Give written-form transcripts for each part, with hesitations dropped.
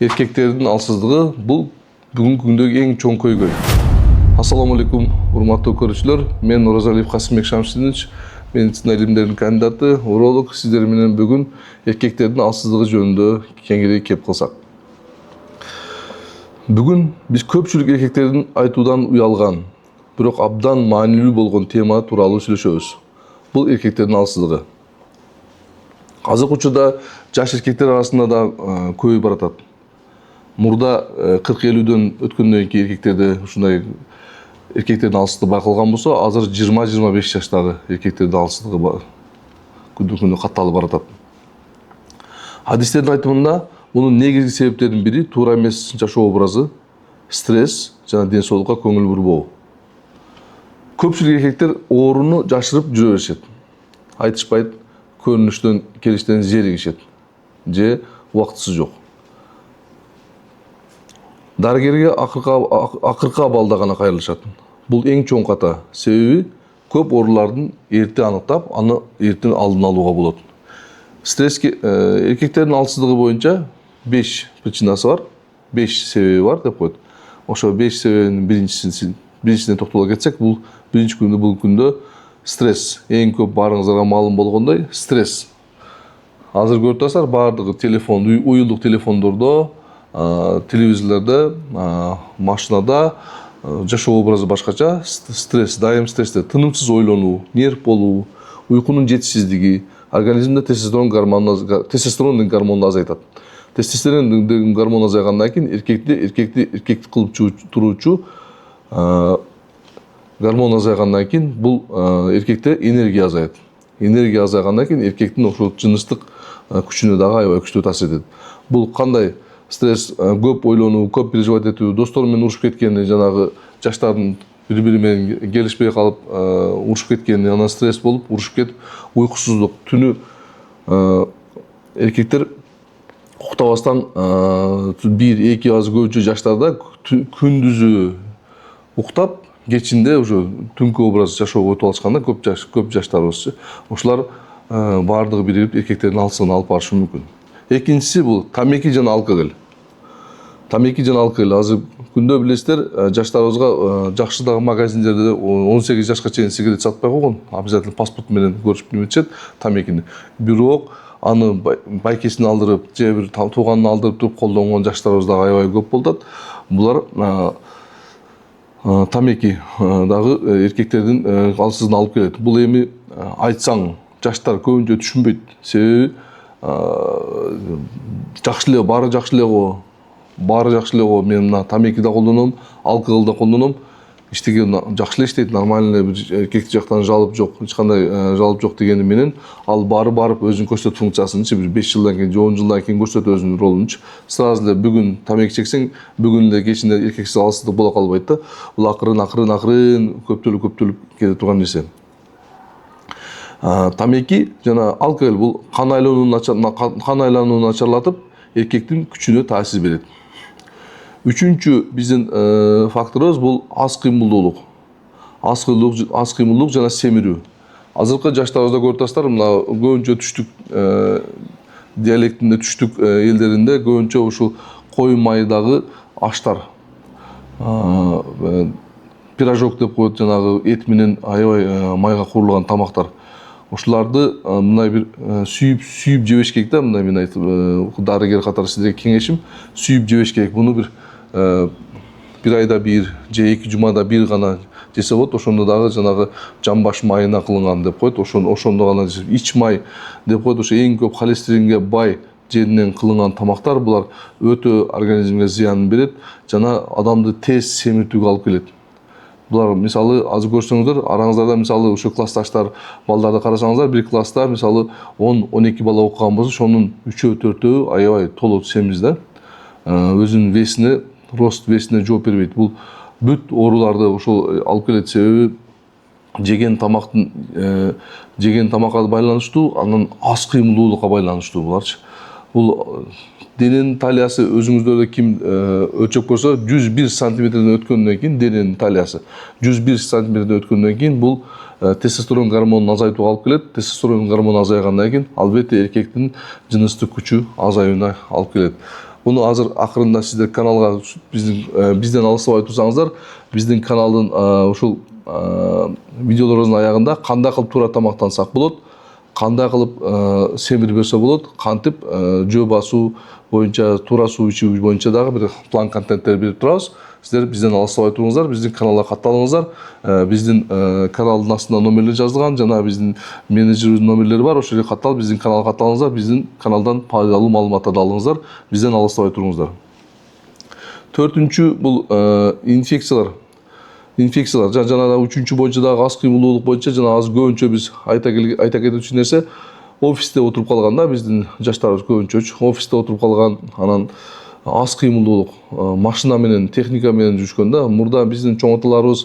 Erkekтердин алсыздыгы бул бүгүнкү күндөгү эң чоң көйгөй. Ассаламу алейкум, урматтуу көрүүчүлөр. Мен Оразалиев Касымбек Шамсинович, медицина илимдеринин кандидаты, уролог. Сиздер менен бүгүн эркектердин алсыздыгы жөнүндө кеңири кеп кылсак. Бүгүн биз көпчүлүк эркектердин айтуудан уялган, бирок абдан маанилүү болгон тема тууралуу сүйлөшөбүз. Бул эркектердин алсыздыгы. Азыркы учурда жаш эркектер арасында да көбөйүп баратат. Мурда 40-50дөн өткөндөн кийин эркектерде ушундай эркектердин алсыздыгы байкалган болсо, азыр 20-25 жаштагы эркектердин алсыздыгы күндөн-күнгө катталып баратат. Хадистердин айтымында мунун негизги себептеринин бири туура эмес жашоо образы, стресс жана ден соолукка көңүл бурбоо. Көпчүлүк эркектер ооруну жашырып жүрө беришет. Айтышпайт, көрүнүштөн, келиштен зеригишет же убактысы жок. Дарыгерге акыркы абалда гана кайрылышат. Бул эң чоң ката. Себеби көп оорулардын эрте аныктап, аны эртең алдын алууга болот. Стресске эркектердин алсыздыгы боюнча 5 причинасы бар, 5 себеби бар деп коет. Ошо 5 себебинин биринчисине токтоло кетсек, бул биринчи күндө бул күндө стресс. Эң көп баарыңыздарга маалым болгондой стресс. Азыр көрүп турасыздар, баардыгы телефон, уюлдук телефондордо, телевизорлордо, машинада жашоо образы башкача. Стресс, дайым стрессте, тынымсыз ойлонуу, нерв болуу, уйкунун жетишсиздиги, организмде тестостерондун гормону азайтат. Тестостерондун гормону азайгандан кийин эркекти кылып туруучу гормон азайгандан кийин бул эркекте энергия азаят. Энергия азайгандан кийин эркектин ошол жыныстык күчүнө дагы аябай күчтүү таасир этет. Бул кандай? Стресс, көп ойлонуу, көп переживать этүү, достору менен урушуп кеткени, жанагы жаштардын бири-бири менен келишпей калып, урушуп кеткени, анан стресс болуп, урушуп кетип, уйкусуздук, түнү эркектер уктабастан 1-2 аз көбүнчө жаштарда күндүзү уктап, кечинде уже түнкү образ жашоого өтүп алышканда көп жаштарыбыз, ошолар баардыгы биригип эркектердин алсыздыгын алып барышы мүмкүн. Экинчиси бул тамеки жана алкоголь. Тамеки жана алкоголь. Азыр күндө билесиздер, жаштарыбызга жакшы дагы магазиндерде 18 жашка чейин сигарет сатпай койгон. Обязательно паспорт менен көрүшүп неметишет тамекини. Бирок аны байкесин алдырып, же бир тууганын алдырып туруп колдонгон жаштарыбыз дагы аябай көп болот. Булар тамеки дагы эркектердин алсыздыгына алып келет. Бул эми айтсаң жаштар көбүнчө түшүнбөйт. Себеби жакшы эле, баары жакшы эле го, мен мына тамеки да колдоном, алкоголь да колдоном, иштеген жакшы эле иштейт, нормально бир эркекти жактан жалып жок, эч кандай жалып жок дегени менен, ал барып өзүнүн көрсөтөт функциясынчы, бир 5 жылдан кийин же 10 жылдан кийин көрсөтөт өзүнүн ролунчу. Сразу эле бүгүн тамеки чексең, бүгүн эле кечинде эркексиз алсыздык боло калбайт да. Бул акырын көптөлүп кете турган нерсе. Тамеки жана алкоголь бул кан айланууну начарлатып, эркектин күчүнө таасир берет. Үчүнчү биздин факторубуз бул аз кыймылдуулук. Аз кыймылдуулук жана семирүү. Азыркы жаштарыбызда көрүп турасыздар, мына көбүнчө түштүк диалектинде, түштүк элдеринде көбүнчө ушул кой майдагы аштар, пирожок деп коет, жанагы эт менен аябай майга куурулган тамактар. Ошоларды мындай бир сүйүп жебеш керек да, мындай мен айтып, дарыгер катары сиздерге кеңешим, сүйүп жебеш керек. Буну бир айда бир же 2 жумада бир гана жесе болот. Ошондо дагы жанагы жамбаш майына кылынган деп коет. Ошондо гана ич май деп коет. Ошо эң көп холестеринге бай жеринен кылынган тамактар, булар өтө организмге зыянын берет жана адамды тез семиртүүгө алып келет. Булар мисалы азыр көрсөңүздөр, араңыздарда мисалы ошо классташтар, балдарды карасаңыздар, бир класста мисалы 10-12 бала окуган болсо, ошонун 3-4 аябай толот семиз да. Өзүнүн весине, рост весине жооп бербейт. Бул бүт ооруларды ошол алып келет. Себеби жеген тамакка байланыштуу, анан аз кыймылдуулукка байланыштуу буларчы. Бул дененин талиясы өзүңүздөрдө ким өлчөп көрсө, 101 сантиметрден өткөндөн кийин дененин талиясы 101 сантиметрден өткөндөн кийин бул тестостерон гормонун азайтууга алып келет. Тестостерон гормону азайгандан кийин албетте эркектин жыныстык күчү азаюуна алып келет. Буну азыр акырында сиздер каналга бизден алыстабай турсаңыздар, биздин каналдын ушул видеолорубуздун аягында кандай кылып туура тамактансак болот, кандай кылып семирбесе болот, кантип жөө басуу боюнча, туура суу ичүү боюнча дагы бир план контенттер берип турабыз. Сиздер бизден алыстабай туруңуздар, биздин каналга катталыңыздар. Биздин каналдын астында номерлер жазылган, жана биздин менеджерибиздин номерлери бар. Ошол жерге катталып, биздин каналга катталыңыздар, биздин каналдан пайдалуу маалыматтарды алыңыздар, бизден алыстабай туруңуздар. Төртүнчү бул инфекциялар. Жана да үчүнчү боюнча дагы аз кыймылдуулук боюнча жана аз көбүнчө биз айта кетүүчү нерсе, офисте отуруп калганда биздин жаштарыбыз көбүнчө офисте отуруп калган, анан аз кыймылдуулук, машина менен, техника менен жүрүшкөндө, мурда биздин чоң аталарыбыз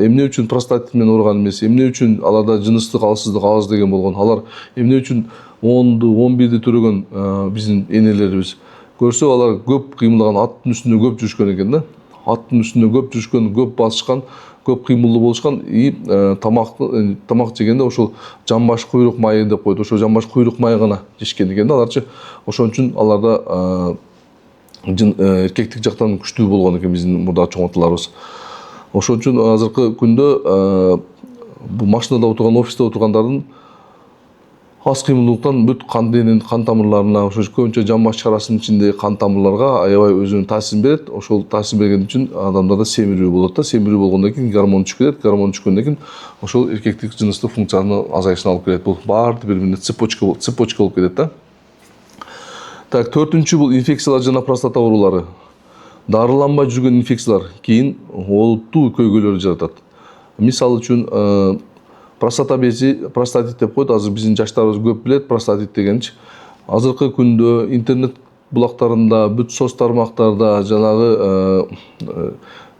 эмне үчүн простатит менен ооруган эмес, эмне үчүн аларда жыныстык алсыздык аз деген болгон, алар эмне үчүн 10ду, 11ди төрөгөн биздин энелерибиз көрсө, алар көп кыймылдаган, аттын үстүндө көп жүрүшкөн экен да. Аттын үстүндө көп жүрүшкөн, көп басышкан, көп кыймылдуу болушкан, и тамак жегенде ошол жамбаш куйрук майы деп коет, ошо жамбаш куйрук майы гана жешкен экен да аларчы. Ошон үчүн аларда эркектик жактан күчтүү болгон экен биздин мурда чоң аталарыбыз. Ошон үчүн азыркы күндө бул машинада отурган, офисте отургандардын аз кыймылдуулуктан бүт кан дененин кан тамырларына, ошо көбүнчө жамбаш чарасынын ичиндеги кан тамырларга аябай өзүнүн таасирин берет. Ошол таасир берген үчүн адамдарда семирүү болот да. Семирүү болгондон кийин гормон түшүп кетет. Гормон түшкөндөн кийин ошол эркектик жыныстык функциянын азайышына алып келет. Бул баары бири-бирине цепочка болуп кетет да. Так, төртүнчү бул инфекциялар жана простата оорулары. Дарыланбай жүргөн инфекциялар кийин олуттуу көйгөйлөрдү жаратат. Мисалы үчүн простата бези, простатит деп коет. Азыр биздин жаштарыбыз көп билет простатит дегенчи. Азыркы күндө интернет булактарында, бүт соц тармактарда жанагы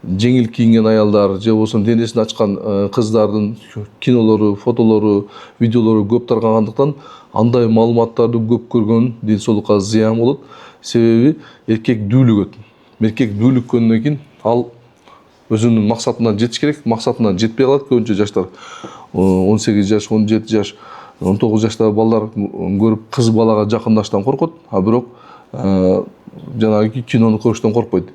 жеңил кийинген аялдар же болбосо денесин ачкан кыздардын кинолору, фотолору, видеолору көп таркагандыктан андай маалыматтарды көп көргөн ден соолукка зыян болот. Себеби эркек дүүлүгөт. Эркек дүүлүккөндөн кийин ал өзүнүн максатына жетиш керек, максатына жетпей калат. Көбүнчө жаштар 18 жаш, 17 жаш, 19 жаштагы балдар көрүп кыз балага жакындаштан коркот, а бирок жанагы кинону көрүштөн коркпойт.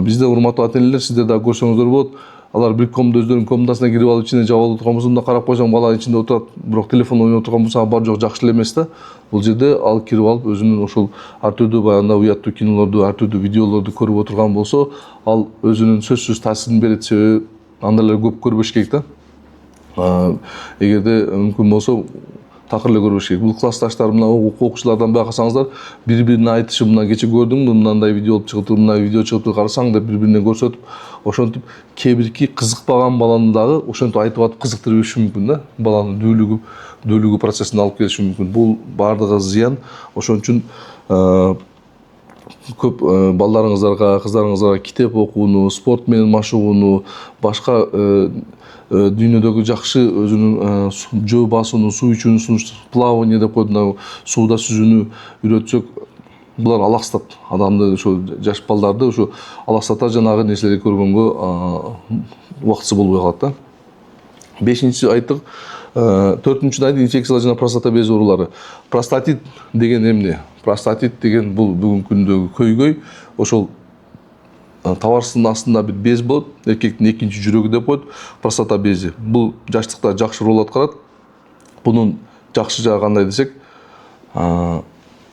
Бизде урматтуу ата-энелер, сиздер да көрсөңүздөр болот. Алар бир комнада өздөрүнүн комнатасына кирип алып, ичине жабылып отурган болсо, мындай карап койсоң бала ичинде отурат, бирок телефон ойноп отурган болсо, бар жок жакшы эле эмес да. Бул жерде ал кирип алып өзүнүн ошол ар түрдүү баягында уяттуу кинолорду, ар түрдүү видеолорду көрүп отурган болсо, ал өзүнүн сөзсүз таасирин берет. Себеби андайлар көп көрбөш керек да. Эгерде мүмкүн болсо такыр эле көрбөш керек. Бул классташтар, мына окуучулардан байкасаңыздар, бири-бирине айтышып, мына кече көрдүңбү, мындай видео болуп чыгыптыр, мындай видео чыгыптыр, карасаң деп бири-бирине көрсөтүп, ошентип кээ бирки кызыкпаган баланы дагы ошентип айтып атып кызыктырып бериши мүмкүн да. Баланын дүүлүгү процессине алып келиши мүмкүн. Бул баардыгы зыян. Ошон үчүн көп балдарыңыздарга, кыздарыңыздарга китеп окууну, спорт менен машыгууну, башка дүйнөдөгү жакшы өзүнүн жөө басууну, суу ичүүнү, плавание деп коет, сууда сүзүүнү үйрөтсөк, булар алаксатат адамды, ошо жаш балдарды ошо алаксатат, жанагы нерселерди көргөнгө убактысы болбой калат да. Бешинчи айттык, төртүнчүнү айттык, инфекциялар жана простата бези оорулары. Простатит деген эмне? Простатит деген бул бүгүнкү күндөгү көйгөй, ошол табарсыздын астында бир без болот, эркектин экинчи жүрөгү деп коет, простата бези. Бул жаштыкта жакшы роль аткарат. Бунун жакшы жагы кандай десек,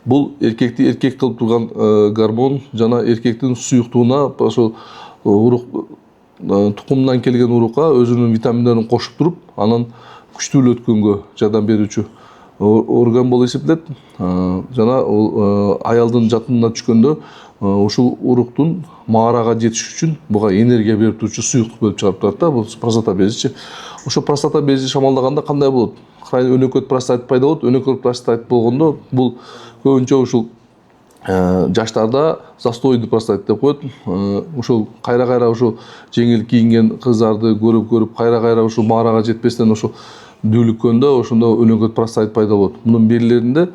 бул эркекти эркек кылып турган гормон жана эркектин суюктугуна, ошол урук тукумунан келген урукка өзүнүн витаминдерин кошуп туруп, анан күчтүүлүү өткөнгө жардам берүүчү орган болуп эсептелет. Жана аялдын жатынына түшкөндө ушул уруктун маарага жетиш үчүн буга энергия берип турчу суюктук бөлүп чыгарып турат да, бул простата безичи. Ошо простата бези шамалдаганда кандай болот? Өнөкөт простатит пайда болот. Өнөкөт простатит болгондо бул көбүнчө ушул жаштарда застоойдуу простатит деп коет. Ушул кайра-кайра ушул жеңил кийинген кыздарды көрүп кайра-кайра ушул маарага жетпестен ошол дүүлүккөндө ошондо өнөкөт простатит пайда болот. Мунун белгилеринде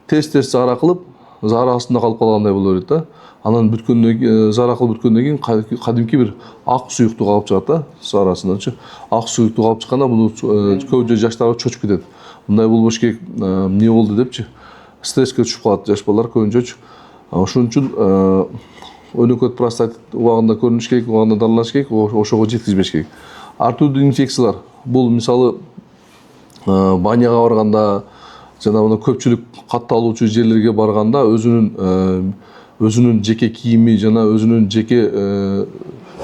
тез заара кылып, заара астында калып калгандай боло берет да. Анан бүткөндөн заара кылып бүткөндөн кийин кадимки бир ак суюктук алып чыгат да, заарасындачы. Ак суюктук алып чыкканда бул көбүнчө жаштар чочуп кетет. Мындай болбош керек, эмне болду депчи. Стресске түшүп калат жаш балдар көбүнчөчү. Ошон үчүн өнөкөт простатит убагында көрүнүш керек, убагында дарыланыш керек, ошого жеткизбеш керек. Ар түрдүү инфекциялар бул мисалы баняга барганда жана мына көпчүлүк катталуучу жерлерге барганда өзүнүн жеке кийими жана өзүнүн жеке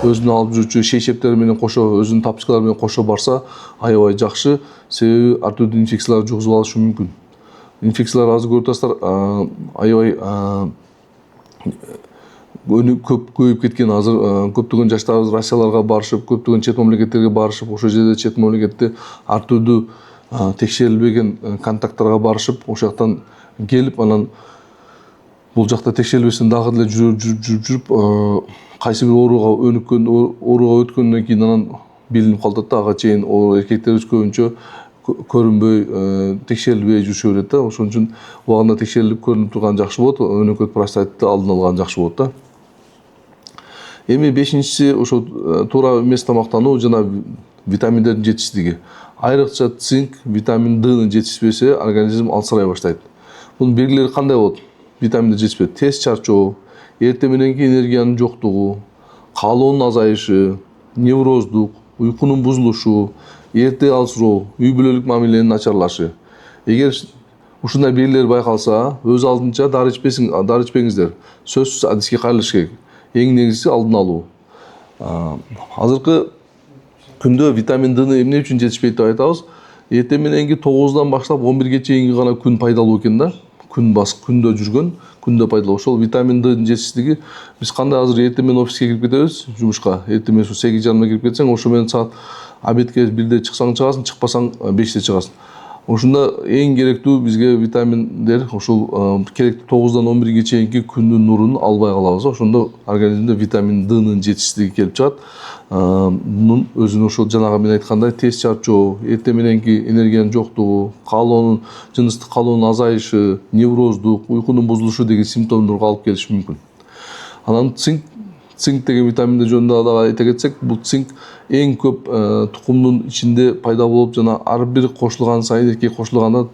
өзүнүн алып жүрчү шейшептери менен кошо, өзүнүн тапочкалары менен кошо барса аябай жакшы. Себеби ар түрдүү инфекциялар жугузуп алышы мүмкүн. Инфекциялар азыр көрүп атасыздар, аябай көп көбөйүп кеткен. Азыр көптөгөн жаштарыбыз Россияларга барышып, көптөгөн чет мамлекеттерге барышып, ошол жерде чет мамлекетте ар түрдүү текшерилбеген контакттарга барышып, ошол жактан келип, анан бул жакта текшерилбестен дагы деле жүрүп, кайсы бир ооруга өткөндөн кийин анан билинип калат да, ага чейин эркектерибиз көбүнчө көрүнбөй, текшерилбей жүрүшө берет да. Ошон үчүн убагында текшерилип көрүнүп турган жакшы болот, өнөкөт простатитти алдын алган жакшы болот да. Эми бешинчиси ошо туура эмес тамактануу жана витаминдердин жетишсиздиги. Айрыкча цинк, витамин Д'нын жетишпесе организм алсырай баштайт. Бунун белгилери кандай болот? Витаминдер жетишпесе тез чарчоо, эртең мененки энергиянын жоктугу, каалоонун азайышы, невроздук, уйкунун бузулушу, эрте алсыроо, үй бүлөлүк мамиленин начарлашы. Эгер ушундай белгилер байкалса, өз алдынча дары ичпеңиздер. Сөзсүз адиске кайрылыш керек. Эң негизгиси алдын алуу. Азыркы күндө витамин Д'ны эмне үчүн жетишпейт деп айтабыз? Эртең мененки 9-дан баштап 11ге чейинки гана күн пайдалуу экен да. Күндө жүргөн, күндө пайдалуу. Ошол витамин Д'нын жетишсиздиги, биз кандай азыр эртең менен офиске кирип кетебиз, жумушка. Эртең менен 8:30 кирип кетсең, ошо менен саат обедке 1-де чыксаң чыгасың, чыкпасаң 5-те чыгасың. Ошондо эң керектүү бизге витаминдер ошол керектүү 9-дан 11ге чейинки күндүн нурун албай калабыз. Ошондо организмде витамин Д'нын жетишсиздиги келип чыгат. Мунун өзүнүн ошол жанагы мен айткандай тез чарчоо, эртең мененки энергиянын жоктугу, жыныстык каалоонун азайышы, невроздук, уйкунун бузулушу деген симптомдорго алып келиши мүмкүн. Анан цинк деген витаминдер жөнүндө дагы айта кетсек, бул цинк эң көп тукумдун ичинде пайда болуп, жана ар бир кошулган сайын, эркек кошулганда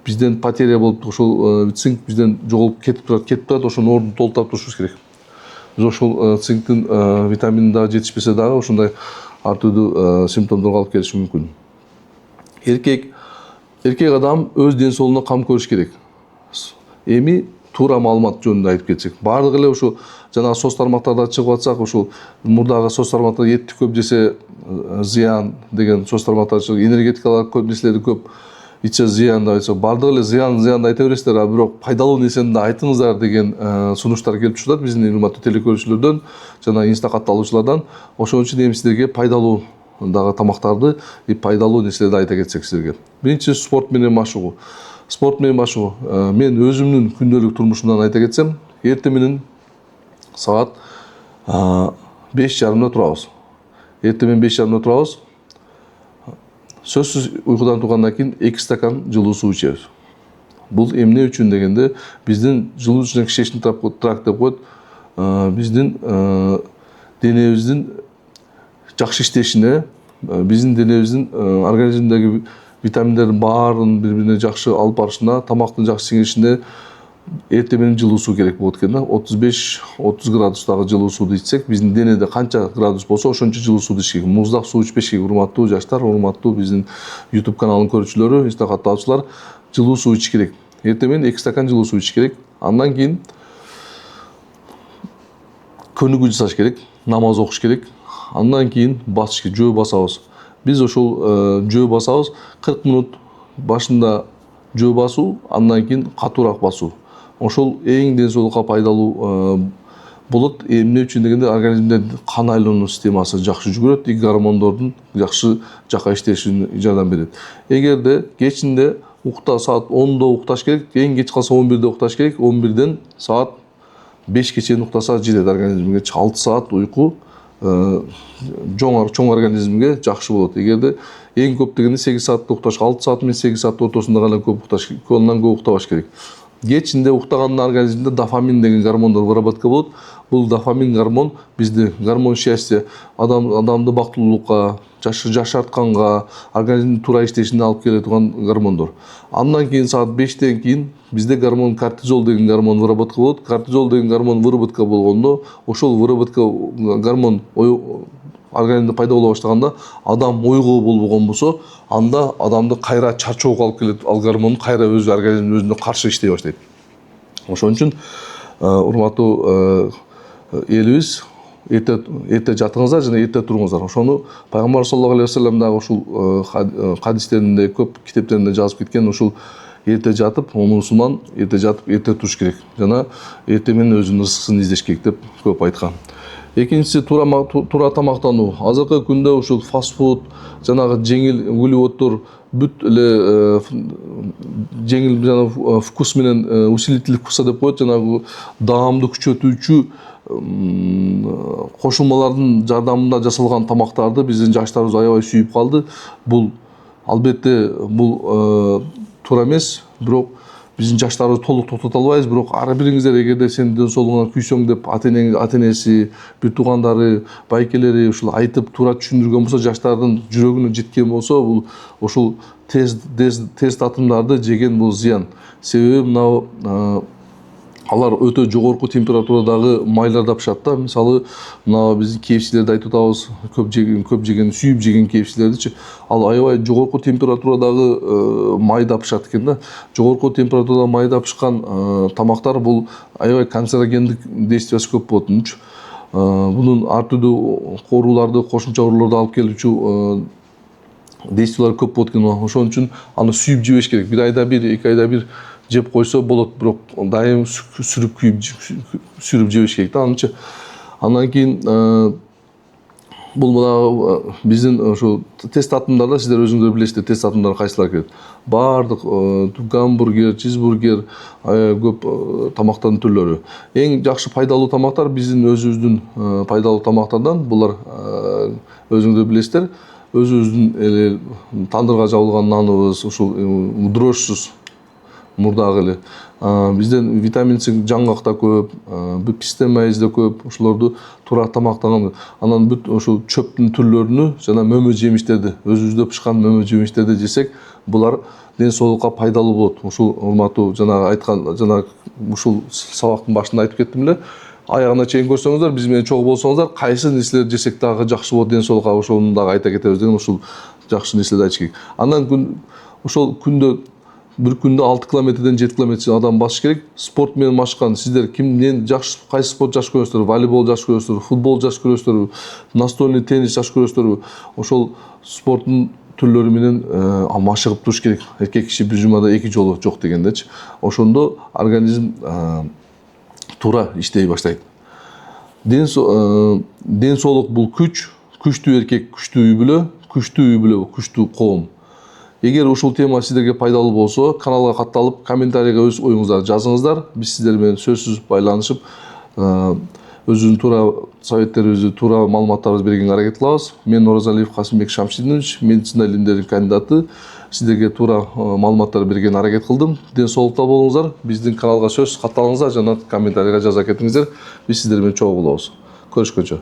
бизден потеря болуп, ошол цинк бизден жоголуп кетип турат, ошонун ордун толтура турушубуз керек. Биз ошол цинктин витамини дагы жетишпесе дагы ошондой ар түрдүү симптомдорго алып келиши мүмкүн. Эркек адам өз ден соолугуна кам көрүш керек. Эми туура маалымат жөнүндө айтып кетсек, баардык эле ошо жанагы соц тармактарда чыгып атсак, ошол мурдагы соц тармактар этти көп жесе зыян деген соц тармактар чыгып, энергетикалык көп нерселерди көп ичсе зыян деп айтсак, баардык эле зыянды айта бересиздер, а бирок пайдалуу нерсени да айтыңыздар деген сунуштар келип турат биздин урматтуу телекөрүүчүлөрдөн жана инста катталуучулардан. Ошон үчүн эми сиздерге пайдалуу дагы тамактарды, пайдалуу нерселерди айта кетсек сиздерге. Биринчи спорт менен машыгуу. Мен өзүмдүн күндөлүк турмушумдан айта кетсем, эртең менен саат 5:30 турабыз. Эртең менен 5:30 турабыз. Сөзсүз уйкудан тургандан кийин 2 стакан жылуу суу ичебиз. Бул эмне үчүн дегенде, биздин желудочно-кишечный тракт деп коет, биздин денебиздин жакшы иштешине, биздин денебиздин организмдеги витаминдердин баарын бири-бирине жакшы алып барышына, тамактын жакшы сиңиришине эртең менен жылуу суу керек болот экен да. 35-30 градустагы жылуу сууду ичсек, биздин денеде канча градус болсо, ошончо жылуу сууду ичиш керек. Муздак суу ичпеш керек, урматтуу жаштар, урматтуу биздин YouTube каналынын көрүүчүлөрү, инста катталуучулар, жылуу суу ичиш керек. Эртең менен 2 стакан жылуу суу ичиш керек. Андан кийин көнүгүү жасаш керек, намаз окуш керек. Андан кийин басыш керек, жөө басабыз. Биз ошол жөө басабыз, 40 минут башында жөө басуу, андан кийин катуураак басуу. Ошол эң ден соолукка пайдалуу болот. Эмне үчүн дегенде, организмде кан айлануу системасы жакшы жүгүрөт, гормондордун жакшы жака иштешине жардам берет. Эгерде кечинде саат 10-до укташ керек, эң кеч калса 11-де укташ керек, 11-ден саат 5ке чейин уктаса жетет организмге. 6 саат уйку чоң организмге жакшы болот. Эгерде эң көп дегенде 8 саатты укташ, 6 саат менен 8 сааттын ортосунда гана көп укташ керек, ондан көп уктабаш керек. кечинде уктагандын организмде дофамин деген гормондор выработка болот. Бул дофамин гормон бизди гормон счастья, адамды бактылуулукка, жашартканга, организмдин туура иштешине алып келе турган гормондор. Андан кийин саат 5тен кийин бизде гормон кортизол деген гормон выработка болот. Кортизол деген гормон выработка болгондо, ошол выработка гормон организмде пайда боло баштаганда адам ойгоо болбогон болсо, анда адамды кайра чарчоого алып келет. Ал гормон кайра өзү организмдин өзүнө каршы иштей баштайт. Ошон үчүн урматтуу элибиз, эрте жатыңыздар жана эрте туруңуздар. Ошону пайгамбар саллаллаху алейхи вассалам дагы ушул хадистеринде, көп китептеринде жазып кеткен. Ушул эрте жатып, мусулман эрте жатып, эрте туруш керек жана эрте менен өзүнүн рызкысын издеш керек деп көп айткан. Экинчиси туура тамактануу. Азыркы күндө ушул фастфуд, жанагы жеңил углеводдор, бүт эле жеңил жана вкус менен усилитель вкуса деп коет, жанагы даамды күчөтүүчү кошулмалардын жардамында жасалган тамактарды биздин жаштарыбыз аябай сүйүп калды. Бул албетте туура эмес, бирок биздин жаштарыбыз толук токтото албайбыз. Бирок ар бириңиздер эгерде сен ден соолугуңа күйсөң деп ата энеси, бир туугандары, байкелери ушул айтып туура түшүндүргөн болсо, жаштардын жүрөгүнө жеткен болсо, бул ушул тез татымдарды жеген бул зыян. Себеби мына алар өтө жогорку температурадагы майларда пышат да. Мисалы, мына биздин KFC'лерди айтып атабыз, көп жеген, сүйүп жеген KFC'лердичи. Ал аябай жогорку температурадагы майда пышат экен да. Жогорку температурада майда пышкан тамактар бул аябай канцерогендик действиясы көп болот. Бунун ар түрдүү ооруларды, кошумча ооруларды алып келүүчү действиялар көп болот экен. Ошон үчүн аны сүйүп жебеш керек. Бир айда бир, 2 айда бир жеп койсо болот, бирок дайым сүрүп жебеш керек да. Андан кийин бул мына биздин ошо тест татымдарда сиздер өзүңүздөр билесиздер, тест татымдар кайсылар кирет. Баардык гамбургер, чизбургер, көп тамактардын түрлөрү. Эң жакшы пайдалуу тамактар биздин өзүбүздүн пайдалуу тамактардан. Булар өзүңүздөр билесиздер. Өзүбүздүн тандырга жабылган наныбыз, ушул дрожжсуз мурдагы эле. Бизден витамин С жаңгакта көп, писте майызда көп. Ошолорду туура тамактанган. Анан бүт ошол чөптүн түрлөрүнү жана мөмө жемиштерди, өзүбүздө пышкан мөмө жемиштерди жесек, булар ден соолукка пайдалуу болот. Ушул урматтуу жанагы ушул сабактын башында айтып кеттим эле. Аягына чейин көрсөңүздөр, биз менен чогуу болсоңуздар, кайсы нерселерди жесек дагы жакшы болот ден соолукка, ошону дагы айта кетебиз деген ушул жакшы нерселерди айтыш керек. Андан ошол күндө bir күндө 6 километрден 7 километр адам басыш керек. Спорт менен машкан сиздер кимден жакшы, кайсы спорт жакшы көрөсүздөр? Волейбол жакшы көрөсүздөр, футбол жакшы көрөсүздөр, настольный теннис жакшы көрөсүздөр? Ошол спорттун түрлөрү менен машыгып туруш керек. Эркек киши бир жумада 2 жолу жок дегендечи. Ошондо организм туура иштей баштайт. Ден соолук бул күч, күчтүү эркек, күчтүү үй бүлө, күчтүү коом. Эгер ушул тема сиздерге пайдалуу болсо, каналга катталып, комментарийге өз оюңуздарды жазыңыздар. Биз сиздер менен сөзсүз байланышып, өзүбүздүн туура советтерибизди, туура маалыматтарыбызды бергенге аракет кылабыз. Мен Оразалиев Касымбек Шамшидинович, медицина илимдеринин кандидаты. Сиздерге туура маалыматтар бергенге аракет кылдым. Ден соолукта болуңуздар. Биздин каналга сөзсүз катталыңыздар жана комментарийге жаза кетиңиздер. Биз сиздер менен чогуу болобуз. Көрүшкөнчө.